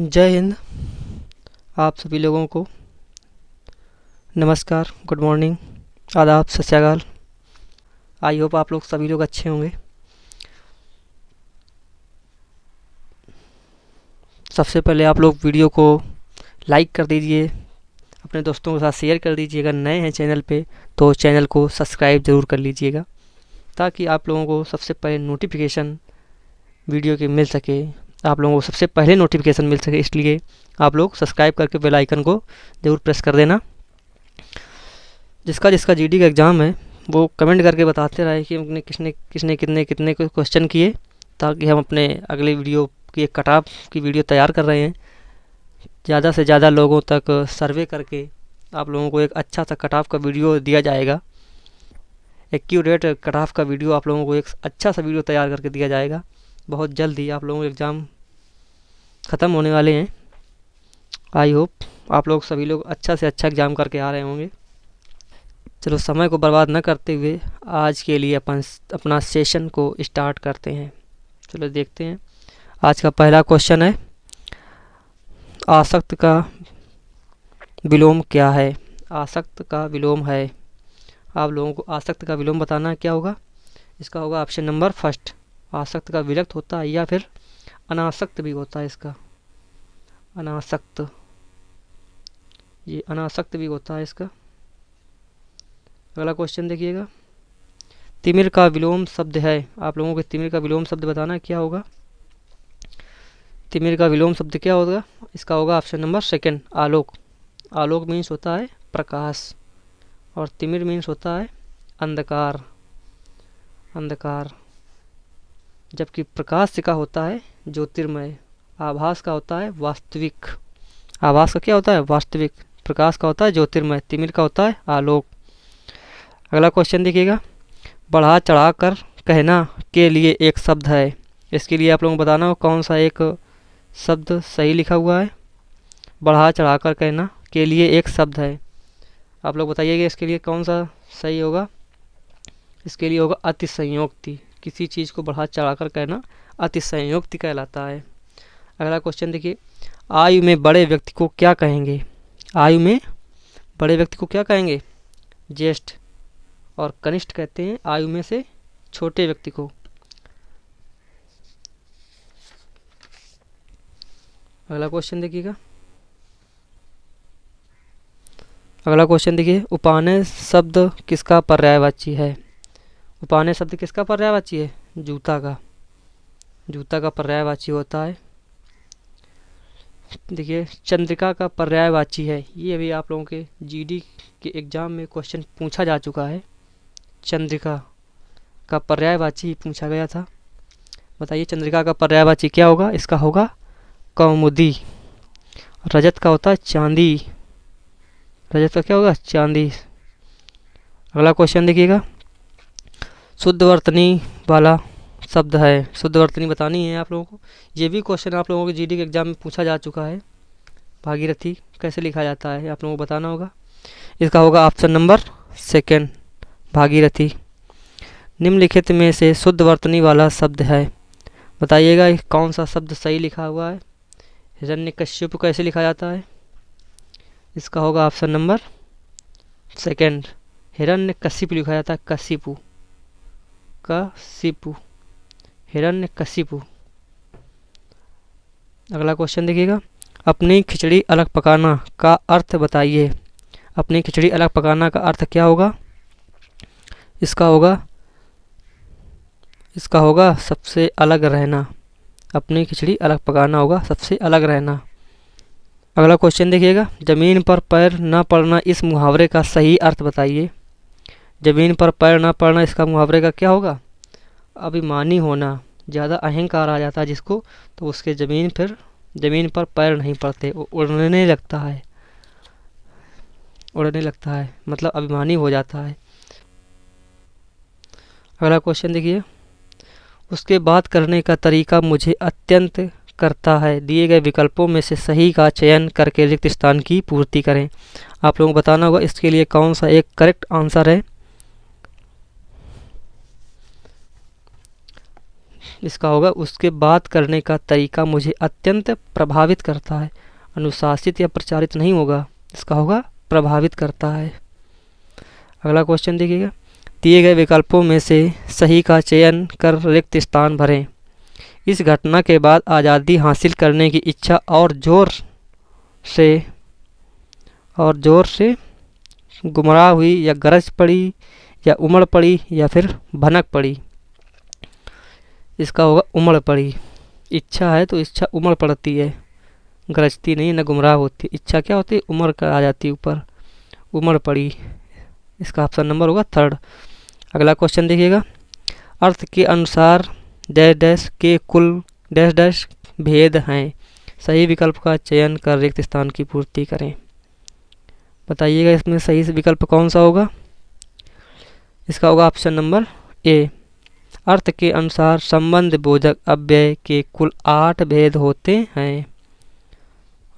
जय हिंद। आप सभी लोगों को नमस्कार, गुड मॉर्निंग, आदाब, सत श्री अकाल। आई होप आप लोग सभी लोग अच्छे होंगे। सबसे पहले आप लोग वीडियो को लाइक कर दीजिए, अपने दोस्तों के साथ शेयर कर दीजिए। अगर नए हैं चैनल पे तो चैनल को सब्सक्राइब ज़रूर कर लीजिएगा, ताकि आप लोगों को सबसे पहले नोटिफिकेशन वीडियो के मिल सके, आप लोगों को सबसे पहले नोटिफिकेशन मिल सके। इसलिए आप लोग सब्सक्राइब करके बेल आइकन को ज़रूर प्रेस कर देना। जिसका जिसका जीडी का एग्ज़ाम है वो कमेंट करके बताते रहे कि उन्होंने किसने कितने कितने क्वेश्चन किए, ताकि हम अपने अगले वीडियो की एक कट ऑफ की वीडियो तैयार कर रहे हैं। ज़्यादा से ज़्यादा लोगों तक सर्वे करके आप लोगों को एक अच्छा सा कट ऑफ का वीडियो दिया जाएगा। एक्यूरेट कट ऑफ का वीडियो आप लोगों को एक अच्छा सा वीडियो तैयार करके दिया जाएगा। बहुत जल्द ही आप लोगों के एग्ज़ाम ख़त्म होने वाले हैं। आई होप आप लोग सभी लोग अच्छा से अच्छा एग्ज़ाम करके आ रहे होंगे। चलो समय को बर्बाद न करते हुए आज के लिए अपना सेशन को स्टार्ट करते हैं। चलो देखते हैं। आज का पहला क्वेश्चन है, आसक्त का विलोम क्या है? आसक्त का विलोम है, आप लोगों को आसक्त का विलोम बताना क्या होगा। इसका होगा ऑप्शन नंबर फर्स्ट। आसक्त का विरक्त होता है या फिर अनासक्त भी होता है। इसका अनासक्त, ये अनासक्त भी होता है इसका। अगला क्वेश्चन देखिएगा, तिमिर का विलोम शब्द है। आप लोगों को तिमिर का विलोम शब्द बताना क्या होगा। तिमिर का विलोम शब्द क्या होगा? इसका होगा ऑप्शन नंबर सेकंड, आलोक। आलोक मीन्स होता है प्रकाश और तिमिर मीन्स होता है अंधकार। अंधकार, जबकि प्रकाश का होता है ज्योतिर्मय। आभास का होता है वास्तविक। आभास का क्या होता है? वास्तविक। प्रकाश का होता है ज्योतिर्मय। तिमिर का होता है आलोक। अगला क्वेश्चन देखिएगा, बढ़ा चढ़ा कर कहना के लिए एक शब्द है। इसके लिए आप लोगों को बताना हो कौन सा एक शब्द सही लिखा हुआ है। बढ़ा चढ़ा कर कहना के लिए एक शब्द है, आप लोग बताइएगा इसके लिए कौन सा सही होगा। इसके लिए होगा अतिसंयोक्ति। किसी चीज़ को बढ़ा चढ़ा कर कहना अतिसंयोक्ति कहलाता है। अगला क्वेश्चन देखिए, आयु में बड़े व्यक्ति को क्या कहेंगे? आयु में बड़े व्यक्ति को क्या कहेंगे? ज्येष्ठ और कनिष्ठ कहते हैं आयु में से छोटे व्यक्ति को। अगला क्वेश्चन देखिएगा, अगला क्वेश्चन देखिए, उपानय शब्द किसका पर्यायवाची है? उपानय शब्द किसका पर्यायवाची है? जूता का। जूता का पर्यायवाची होता है। देखिए, चंद्रिका का पर्यायवाची है। ये अभी आप लोगों के जीडी के एग्ज़ाम में क्वेश्चन पूछा जा चुका है। चंद्रिका का पर्यायवाची पूछा गया था। बताइए चंद्रिका का पर्यायवाची क्या होगा? इसका होगा कौमुदी। रजत का होता है चांदी। रजत का क्या होगा? चांदी। अगला क्वेश्चन देखिएगा, शुद्धवर्तनी वाला शब्द है। शुद्धवर्तनी बतानी है आप लोगों को। ये भी क्वेश्चन आप लोगों के जीडी के एग्ज़ाम में पूछा जा चुका है। भागीरथी कैसे लिखा जाता है आप लोगों को बताना होगा। इसका होगा ऑप्शन नंबर सेकंड, भागीरथी। निम्नलिखित में से शुद्धवर्तनी वाला शब्द है, बताइएगा कौन सा शब्द सही लिखा हुआ है। हिरण्यकश्यप कैसे लिखा जाता है? इसका होगा ऑप्शन नंबर सेकंड, हिरण्यकशिपु लिखा जाता है। कशिपु, कशिपु, हिरण्यकशिपु। अगला क्वेश्चन देखिएगा, अपनी खिचड़ी अलग पकाना का अर्थ बताइए। अपनी खिचड़ी अलग पकाना का अर्थ क्या होगा? इसका होगा सबसे अलग रहना। अपनी खिचड़ी अलग पकाना होगा सबसे अलग रहना। अगला क्वेश्चन देखिएगा, ज़मीन पर पैर न पड़ना इस मुहावरे का सही अर्थ बताइए। ज़मीन पर पैर न पड़ना, इसका मुहावरे का क्या होगा? अभिमानी होना। ज़्यादा अहंकार आ जाता है जिसको, तो उसके ज़मीन पर पैर नहीं पड़ते, वो उड़ने लगता है। उड़ने लगता है मतलब अभिमानी हो जाता है। अगला क्वेश्चन देखिए, उसके बात करने का तरीका मुझे अत्यंत करता है। दिए गए विकल्पों में से सही का चयन करके रिक्त स्थान की पूर्ति करें। आप लोगों को बताना होगा इसके लिए कौन सा एक करेक्ट आंसर है। इसका होगा उसके बात करने का तरीका मुझे अत्यंत प्रभावित करता है। अनुशासित या प्रचारित नहीं होगा, इसका होगा प्रभावित करता है। अगला क्वेश्चन देखिएगा, दिए गए विकल्पों में से सही का चयन कर रिक्त स्थान भरें। इस घटना के बाद आज़ादी हासिल करने की इच्छा और जोर से गुमराह हुई या गरज पड़ी या उमड़ पड़ी या फिर भनक पड़ी। इसका होगा उमड़ पड़ी। इच्छा है तो इच्छा उमड़ पड़ती है, गरजती नहीं, न गुमराह होती। इच्छा क्या होती है, उमड़ कर आ जाती है ऊपर, उमड़ पड़ी। इसका ऑप्शन नंबर होगा थर्ड। अगला क्वेश्चन देखिएगा, अर्थ के अनुसार डैश डैश के कुल डैश डैश भेद हैं। सही विकल्प का चयन कर रिक्त स्थान की पूर्ति करें। बताइएगा इसमें सही विकल्प कौन सा होगा। इसका होगा ऑप्शन नंबर ए। अर्थ के अनुसार संबंध बोधक अव्यय के कुल 8 भेद होते हैं।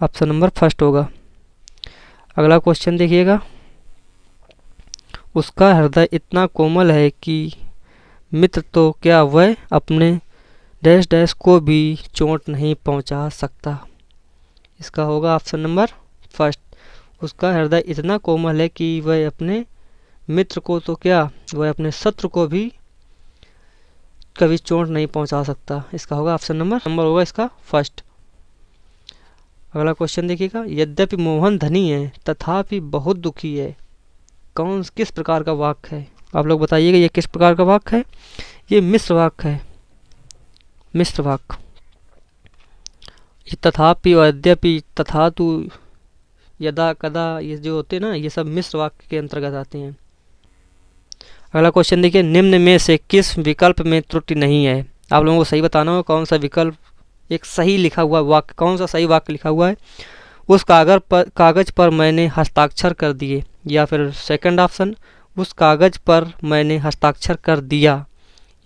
ऑप्शन नंबर फर्स्ट होगा। अगला क्वेश्चन देखिएगा, उसका हृदय इतना कोमल है कि मित्र तो क्या वह अपने डैश डैश को भी चोट नहीं पहुंचा सकता। इसका होगा ऑप्शन नंबर फर्स्ट। उसका हृदय इतना कोमल है कि वह अपने मित्र को तो क्या, वह अपने शत्रु को भी कभी चोट नहीं पहुंचा सकता। इसका होगा ऑप्शन नंबर होगा इसका फर्स्ट। अगला क्वेश्चन देखिएगा, यद्यपि मोहन धनी है तथापि बहुत दुखी है। किस प्रकार का वाक्य है। आप लोग बताइएगा ये किस प्रकार का वाक्य है। ये मिश्र वाक्य है, मिश्र वाक्य। तथापि और यद्यपि, तथा तु, यदा कदा, ये जो होते हैं ना, ये सब मिश्र वाक्य के अंतर्गत आते हैं। अगला क्वेश्चन देखिए, निम्न में से किस विकल्प में त्रुटि नहीं है। आप लोगों को सही बताना होगा कौन सा विकल्प एक सही लिखा हुआ वाक्य, कौन सा सही वाक्य लिखा हुआ है। उस कागज पर मैंने हस्ताक्षर कर दिए, या फिर सेकंड ऑप्शन उस कागज पर मैंने हस्ताक्षर कर दिया,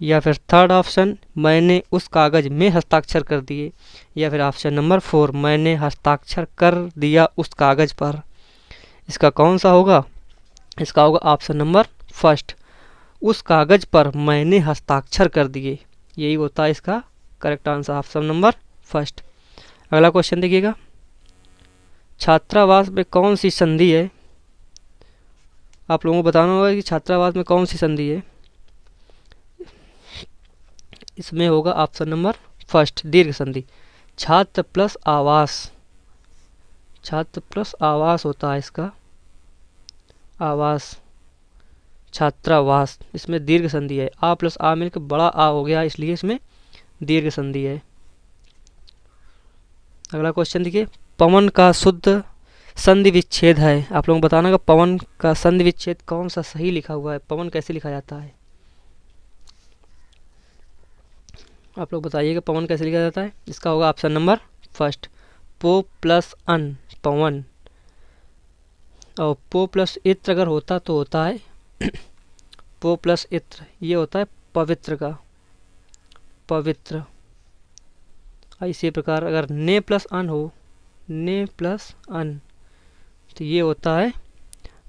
या फिर थर्ड ऑप्शन मैंने उस कागज में हस्ताक्षर कर दिए, या फिर ऑप्शन नंबर 4 मैंने हस्ताक्षर कर दिया उस कागज पर। इसका कौन सा होगा। इसका होगा ऑप्शन नंबर फर्स्ट, उस कागज पर मैंने हस्ताक्षर कर दिए। यही होता है इसका correct answer, option number first. अगला क्वेश्चन देखिएगा, छात्रावास में कौन सी संधि है। आप लोगों को बताना होगा कि छात्रावास में कौन सी संधि है। इसमें होगा ऑप्शन नंबर फर्स्ट, दीर्घ संधि। छात्र प्लस आवास, छात्र प्लस आवास होता है इसका, आवास, छात्रावास। इसमें दीर्घ संधि है, आ प्लस आ मिलकर बड़ा आ हो गया, इसलिए इसमें दीर्घ संधि है। अगला क्वेश्चन देखिए, पवन का शुद्ध संधि विच्छेद है। आप लोगों को बताना होगा पवन का संधि विच्छेद कौन सा सही लिखा हुआ है, पवन कैसे लिखा जाता है। आप लोग बताइएगा पवन कैसे लिखा जाता है। इसका होगा ऑप्शन नंबर फर्स्ट, पो प्लस अन, पवन। और पो प्लस इत्र अगर होता तो होता है पो प्लस इत्र, ये होता है पवित्र का, पवित्र। इसी प्रकार अगर ने प्लस अन हो, ने प्लस अन, तो ये होता है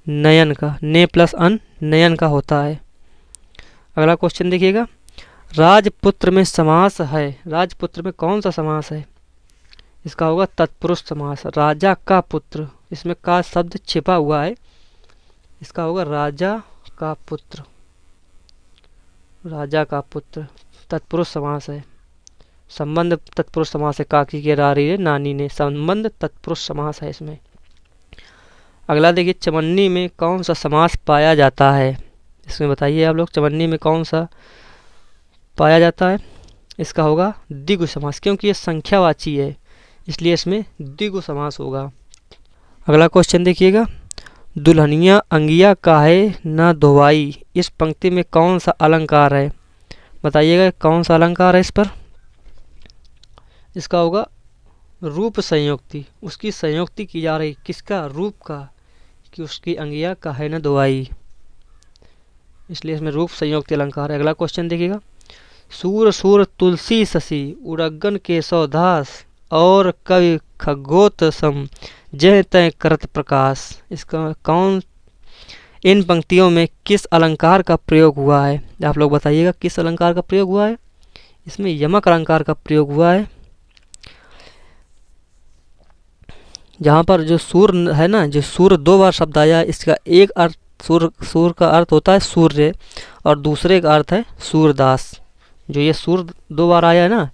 नयन का, ने प्लस अन नयन का होता है। अगला क्वेश्चन देखिएगा, राजपुत्र में समास है। राजपुत्र में कौन सा समास है। इसका होगा तत्पुरुष समास, राजा का पुत्र। इसमें का शब्द छिपा हुआ है, इसका होगा राजा का पुत्र, राजा का पुत्र। तत्पुरुष समास है, संबंध तत्पुरुष समास है। काकी के रारी रे नानी ने, संबंध तत्पुरुष समास है इसमें। अगला देखिए, चमन्नी में कौन सा समास पाया जाता है। इसमें बताइए आप लोग, चमन्नी में कौन सा पाया जाता है। इसका होगा द्विगु समास, क्योंकि ये संख्यावाची है इसलिए इसमें द्विगु समास होगा। अगला क्वेश्चन देखिएगा, दुल्हनिया अंगिया काहे न धोवाई। इस पंक्ति में कौन सा अलंकार है। बताइएगा कौन सा अलंकार है इस पर। इसका होगा रूप संयुक्ति, उसकी संयुक्ति की जा रही, किसका, रूप का, कि उसकी अंगिया काहे न धोवाई, इसलिए इसमें रूप संयुक्ति अलंकार है। अगला क्वेश्चन देखिएगा, सूर सूर तुलसी शशि उड़गन केशव दास और कवि खगोत सम जय तय करत प्रकाश। इसका कौन, इन पंक्तियों में किस अलंकार का प्रयोग हुआ है। आप लोग बताइएगा किस अलंकार का प्रयोग हुआ है। इसमें यमक अलंकार का प्रयोग हुआ है। जहाँ पर जो सूर्य है ना, जो सूर्य 2 बार शब्द आया, इसका एक अर्थ सूर्य का अर्थ होता है सूर्य और दूसरे का अर्थ है सूरदास। जो ये सूर्य 2 बार आया है ना,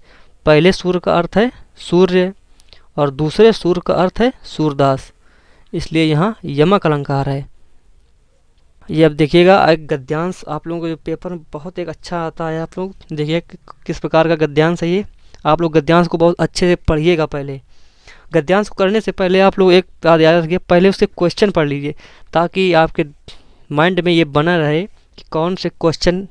पहले सूर्य का अर्थ है सूर्य और दूसरे सूर्य का अर्थ है सूरदास, इसलिए यहाँ यमक अलंकार है। ये अब देखिएगा एक गद्यांश आप लोगों को जो पेपर में बहुत एक अच्छा आता है। आप लोग देखिए किस प्रकार का गद्यांश है ये। आप लोग गद्यांश को बहुत अच्छे से पढ़िएगा। पहले गद्यांश को करने से पहले आप लोग एक बात याद रखिए, पहले उससे क्वेश्चन पढ़ लीजिए ताकि आपके माइंड में ये बना रहे कि कौन से क्वेश्चन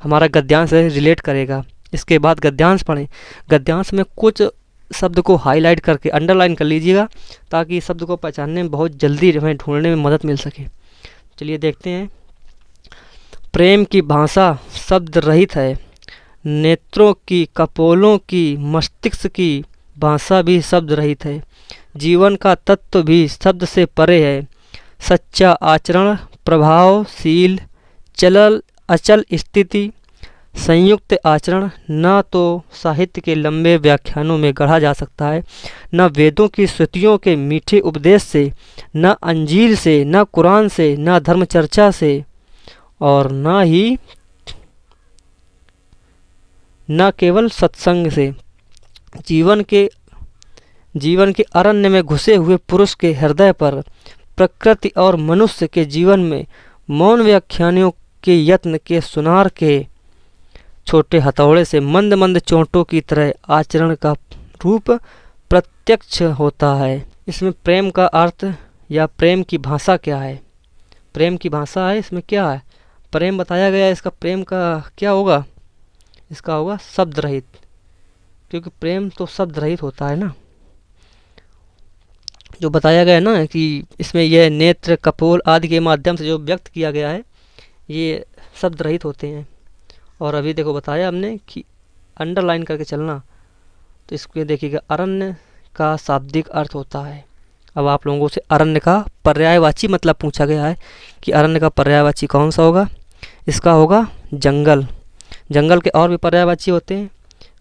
हमारा गद्यांश से रिलेट करेगा। इसके बाद गद्यांश पढ़ें। गद्यांश में कुछ शब्द को हाईलाइट करके अंडरलाइन कर लीजिएगा ताकि शब्द को पहचानने में बहुत जल्दी हमें ढूंढने में मदद मिल सके। चलिए देखते हैं। प्रेम की भाषा शब्द रहित है, नेत्रों की, कपोलों की, मस्तिष्क की भाषा भी शब्द रहित है, जीवन का तत्व भी शब्द से परे है। सच्चा आचरण, प्रभावशील, अचल स्थिति, संयुक्त आचरण न तो साहित्य के लंबे व्याख्यानों में गढ़ा जा सकता है, न वेदों की श्रुतियों के मीठे उपदेश से, न अंजील से, न कुरान से, न धर्म चर्चा से, और न केवल सत्संग से। जीवन के अरण्य में घुसे हुए पुरुष के हृदय पर प्रकृति और मनुष्य के जीवन में मौन व्याख्यानियों के यत्न के सुनार के छोटे हथौड़े से मंद मंद चोटों की तरह आचरण का रूप प्रत्यक्ष होता है। इसमें प्रेम का अर्थ या प्रेम की भाषा क्या है? प्रेम की भाषा है, इसमें क्या है? प्रेम बताया गया है। इसका प्रेम का क्या होगा? इसका होगा शब्द रहित, क्योंकि प्रेम तो शब्द रहित होता है ना। जो बताया गया है ना कि इसमें यह नेत्र, कपोल आदि के माध्यम से जो व्यक्त किया गया है ये शब्द रहित होते हैं। और अभी देखो बताया हमने कि अंडरलाइन करके चलना। तो इसको देखिएगा, अरण्य का शाब्दिक अर्थ होता है। अब आप लोगों से अरण्य का पर्यायवाची मतलब पूछा गया है कि अरण्य का पर्यायवाची कौन सा होगा? इसका होगा जंगल। जंगल के और भी पर्यायवाची होते हैं।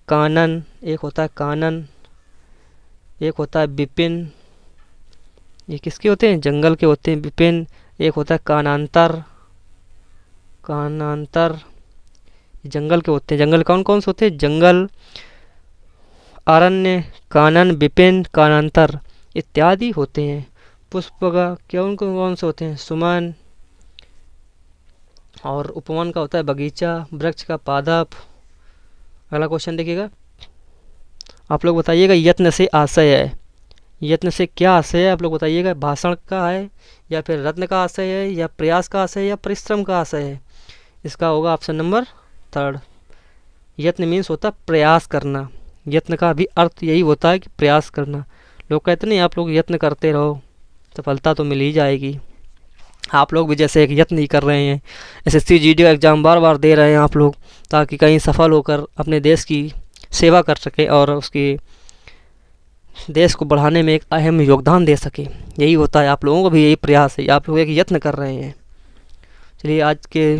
कानन एक होता है, कानन एक होता है, विपिन। ये किसके होते हैं? जंगल के होते हैं। विपिन एक होता है, कानांतर। कानांतर जंगल के होते हैं। जंगल कौन कौन से होते हैं? जंगल, अरण्य, कानन, विपिन, कानांतर इत्यादि होते हैं। पुष्प का कौन कौन से होते हैं? सुमन। और उपवन का होता है बगीचा, वृक्ष का पादप। अगला क्वेश्चन देखिएगा, आप लोग बताइएगा यत्न से आशय है। यत्न से क्या आशय है आप लोग बताइएगा? भाषण का है या फिर रत्न का आशय है या प्रयास का आशय है या परिश्रम का आशय है? इसका होगा ऑप्शन नंबर 3। यत्न मीन्स होता है प्रयास करना। यत्न का भी अर्थ यही होता है कि प्रयास करना। लोग कहते नहीं आप लोग यत्न करते रहो, सफलता तो मिल ही जाएगी। आप लोग भी जैसे एक यत्न ही कर रहे हैं, एसएससी जीडी का एग्ज़ाम बार बार दे रहे हैं आप लोग, ताकि कहीं सफल होकर अपने देश की सेवा कर सके और उसकी देश को बढ़ाने में एक अहम योगदान दे सके। यही होता है, आप लोगों को भी यही प्रयास है, आप लोग एक यत्न कर रहे हैं। चलिए आज के,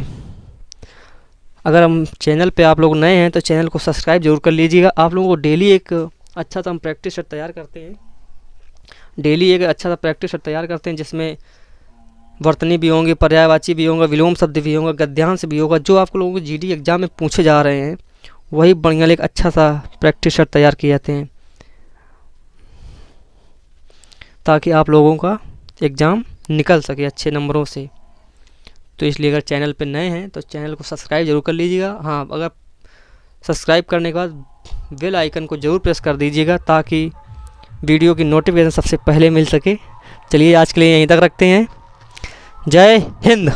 अगर हम चैनल पे आप लोग नए हैं तो चैनल को सब्सक्राइब जरूर कर लीजिएगा। आप लोगों को डेली एक अच्छा सा हम प्रैक्टिस सेट तैयार करते हैं। डेली एक अच्छा सा प्रैक्टिस सेट तैयार करते हैं जिसमें वर्तनी भी होंगे, पर्यायवाची भी होंगे, विलोम शब्द भी होंगे, गद्यांश भी होगा। जो आप लोगों को जीडी एग्जाम में पूछे जा रहे हैं वही बढ़िया एक अच्छा सा प्रैक्टिस सेट तैयार किए जाते हैं ताकि आप लोगों का एग्ज़ाम निकल सके अच्छे नंबरों से। तो इसलिए अगर चैनल पे नए हैं तो चैनल को सब्सक्राइब जरूर कर लीजिएगा। हाँ, अगर सब्सक्राइब करने के बाद बेल आइकन को ज़रूर प्रेस कर दीजिएगा ताकि वीडियो की नोटिफिकेशन सबसे पहले मिल सके। चलिए आज के लिए यहीं तक रखते हैं। जय हिंद।